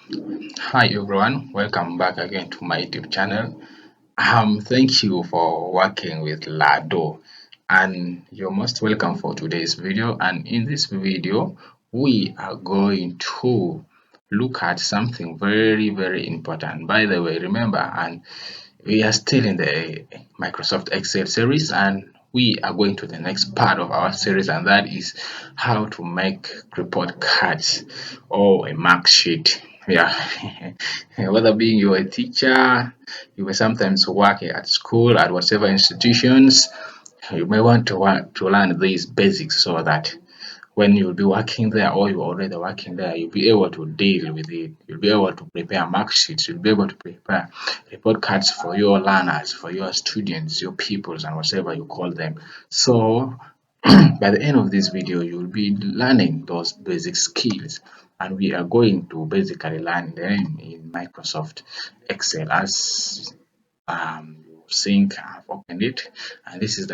Hi everyone, welcome back again to my YouTube channel. Thank you for working with Lado, and you're most welcome for today's video. And in this video, we are going to look at something very important. By the way, remember, and we are still in the Microsoft Excel series, and we are going to the next part of our series, and that is how to make report cards or a mark sheet. Yeah, whether being you're a teacher, you may sometimes work at school, at whatever institutions, you may want to learn these basics so that when you'll be working there or you're already working there, you'll be able to deal with it. You'll be able to prepare mark sheets. You'll be able to prepare report cards for your learners, for your students, your pupils, and whatever you call them. So by the end of this video, you'll be learning those basic skills, and we are going to basically learn them in Microsoft Excel. As you think, I've opened it, and this is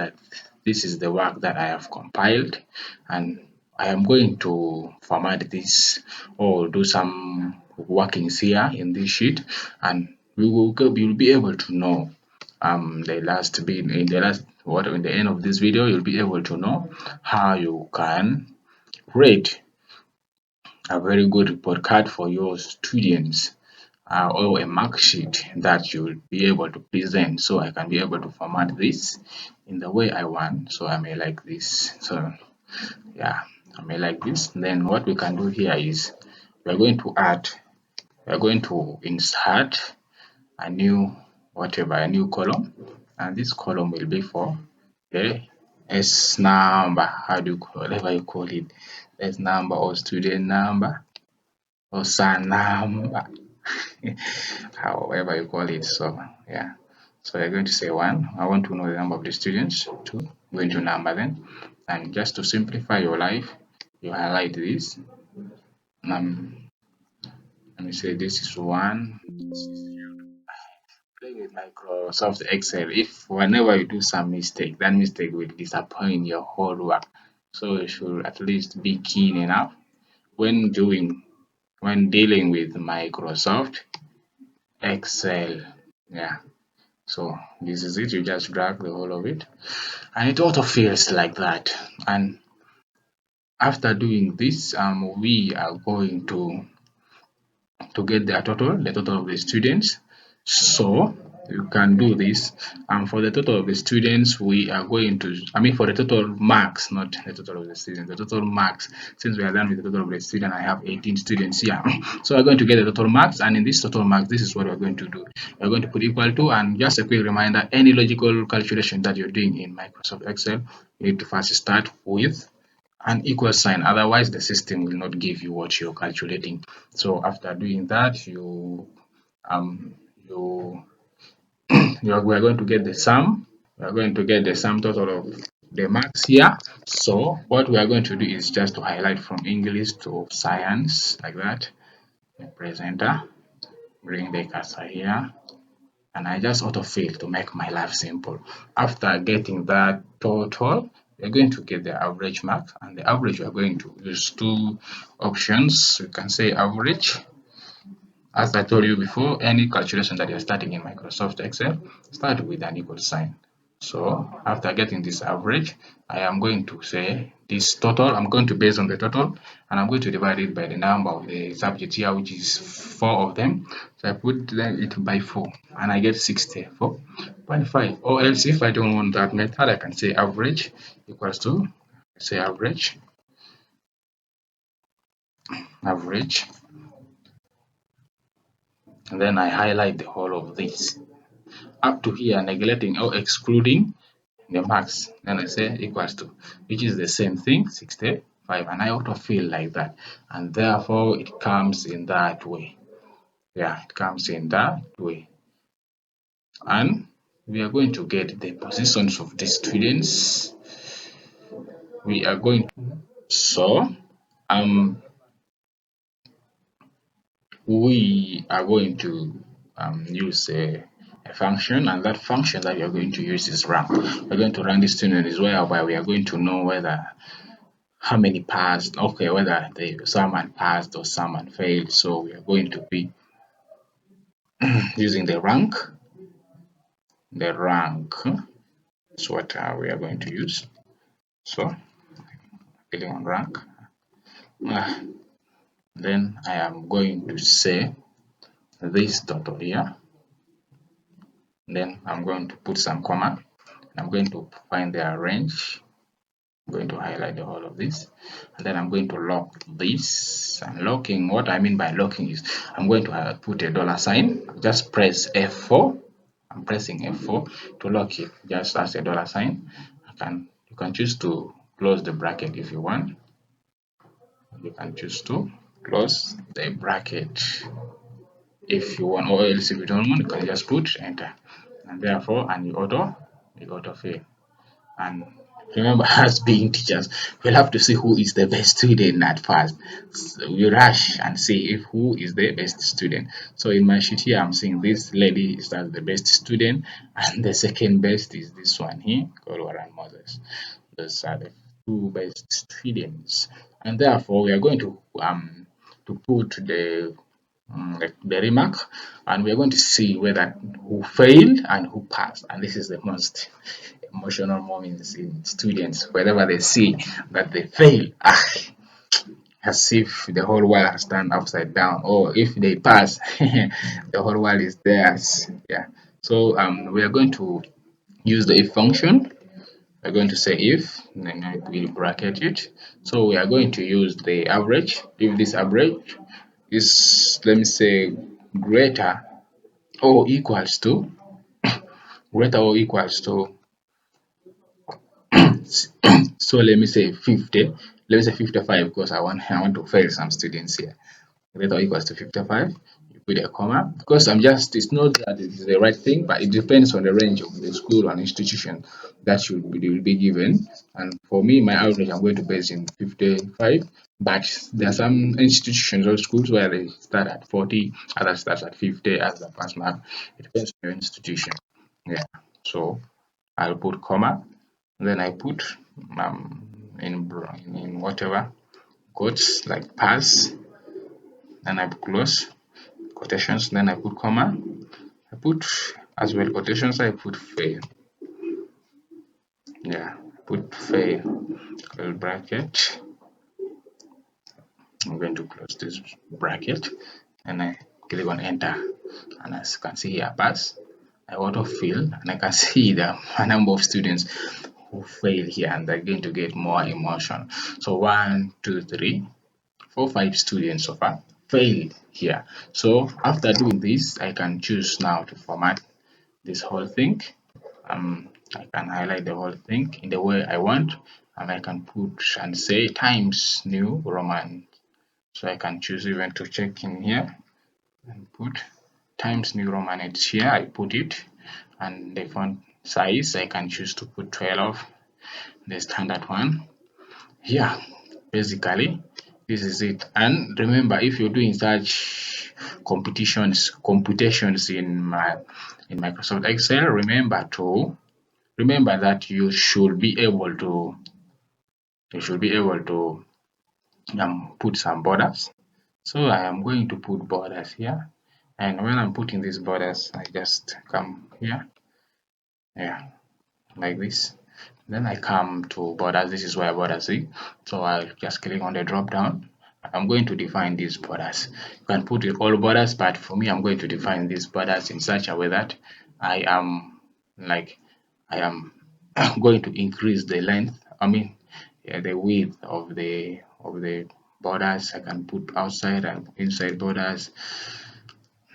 the work that I have compiled, and I am going to format this or do some workings here in this sheet, and you'll be able to know the last bit in the last what in the end of this video. You'll be able to know how you can create a very good report card for your students, or a mark sheet that you'll be able to present. So I can be able to format this in the way I want. So I may like this. So yeah, I may like this. Then what we can do here is we're going to insert a new a new column, and this column will be for the S number. How do you whatever you call it, S number or student number or son number, however you call it. So yeah, so you're going to say 1. I want to know the number of the students. 2, going to number them, and just to simplify your life, you highlight this. um Let me say this is 1. Play with Microsoft Excel. If whenever you do some mistake, that mistake will disappoint your whole work. So you should at least be keen enough when dealing with Microsoft Excel. Yeah. So this is it. You just drag the whole of it, and it auto fills like that. And after doing this, we are going to get the total of the students. So you can do this. For the total of the students, we are going to, for the total marks, not the total of the students, the total marks. Since we are done with the total of the student, I have 18 students here. So we're going to get the total marks, and in this total marks, this is what we're going to do. We're going to put equal to, and just a quick reminder, any logical calculation that you're doing in Microsoft Excel, you need to first start with an equal sign, otherwise the system will not give you what you're calculating. So after doing that, um you we're going to get the sum. We're going to get the sum total of the marks here. So what we are going to do is just to highlight from English to science like that. Press enter, bring the cursor here, and I just autofill to make my life simple. After getting that total, we're going to get the average mark, and the average we're going to use 2 options. We can say average. As I told you before, any calculation that you're starting in Microsoft Excel, start with an equal sign. So after getting this average, I am going to say this total. I'm going to base on the total, and I'm going to divide it by the number of the subjects here, which is 4 of them. So I put it by 4, and I get 64.5. Or else, if I don't want that method, I can say average equals to, say average, and then I highlight the whole of this up to here, neglecting or excluding the marks. Then I say equals to, which is the same thing, 65, and I autofill like that, and therefore it comes in that way. Yeah, it comes in that way. And we are going to get the positions of the students. We are going so we are going to use a function, and that function that we are going to use is run. We're going to run this student is whereby we are going to know whether how many passed, okay, whether someone passed or someone failed. So we are going to be using the rank is what we are going to use. So clicking on rank, uh, then I am going to say this total here, then I'm going to put some comma. I'm going to find their range. I'm going to highlight the whole of this, and then I'm going to lock this. And locking, what I mean by locking is I'm going to put a dollar sign. Just press F4. I'm pressing F4 to lock it, just as a dollar sign. You can choose to close the bracket if you want. You can choose to close the bracket if you want, or else if you don't want, you can just put enter, and therefore, and you auto fill. And remember, as being teachers, we'll have to see who is the best student at first. So we rush and see if who is the best student. So in my sheet here, I'm seeing this lady is as the best student, and the second best is this one here, Golwaran Moses. Those are the two best students, and therefore we are going to put like the remark, and we are going to see whether who failed and who passed. And this is the most emotional moments in students whenever they see that they fail, as if the whole world has turned upside down, or if they pass, the whole world is theirs. Yeah. So we are going to use the if function. We're going to say if, and then we bracket it. So we are going to use the average. If this average is, let me say, greater or equals to greater or equals to so let me say 50, let me say 55, because I want to fail some students here. Greater or equals to 55, you put a comma, because it's not that it is the right thing, but it depends on the range of the school and institution that will be given. And for me, my average, I'm going to base in 55, but there are some institutions or schools where they start at 40, others start at 50 as the pass mark. It depends on your institution. Yeah. So I'll put comma, then I put in whatever quotes like pass, then I close quotations, then I put comma, I put as well quotations, I put fail. Yeah, put fail, bracket. I'm going to close this bracket, and I click on enter, and as you can see here, pass. I auto fill, and I can see the number of students who fail here, and they're going to get more emotion. So 1, 2, 3, 4, 5 students so far failed here. So after doing this, I can choose now to format this whole thing. I can highlight the whole thing in the way I want, and I can put and say times New Roman. So I can choose even to check in here and put times New Roman. It's here, I put it, and the font size I can choose to put 12, the standard one. Yeah, basically this is it. And remember, if you're doing such computations in Microsoft Excel, remember that you should be able to put some borders. So I am going to put borders here, and when I'm putting these borders, I just come here, yeah, like this. Then I come to borders. This is where borders is. So I'll just click on the drop down. I'm going to define these borders. You can put it all borders, but for me, I'm going to define these borders in such a way that I am like I am going to increase the length. I mean, yeah, the width of the borders. I can put outside and inside borders.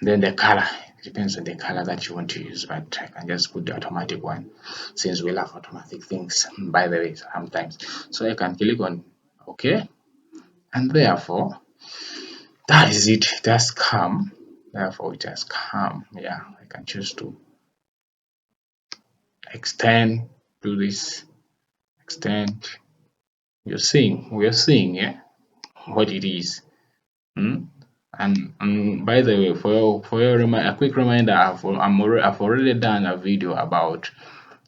Then the color, it depends on the color that you want to use, but I can just put the automatic one since we love automatic things, by the way, sometimes. So I can click on OK, and therefore that is it. It has come. Therefore, it has come. Yeah, I can choose to extend to this. Extend. We are seeing, yeah, what it is. And by the way, a quick reminder, I've already done a video about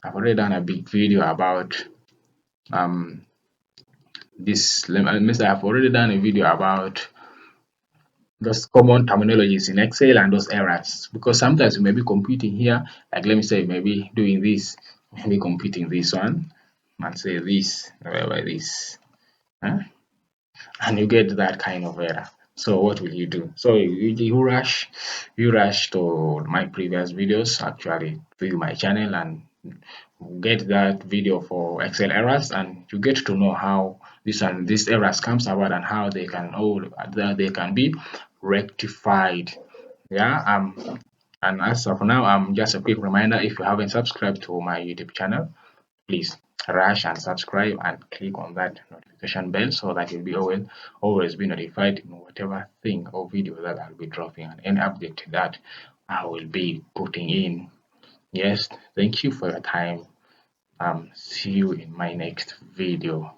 I've already done a big video about this. I've already done a video about those common terminologies in Excel and those errors, because sometimes you may be computing here, like let me say you may be doing this, maybe computing this one and say this by this, huh? And you get that kind of error. So what will you do? So you rush to my previous videos, actually view my channel and get that video for Excel errors, and you get to know how these errors comes about and how they can be rectified. Yeah. And as of now, just a quick reminder, if you haven't subscribed to my YouTube channel, please rush and subscribe and click on that notification bell so that you'll be always be notified in whatever thing or video that I'll be dropping and any update that I will be putting in. Yes, thank you for your time. See you in my next video.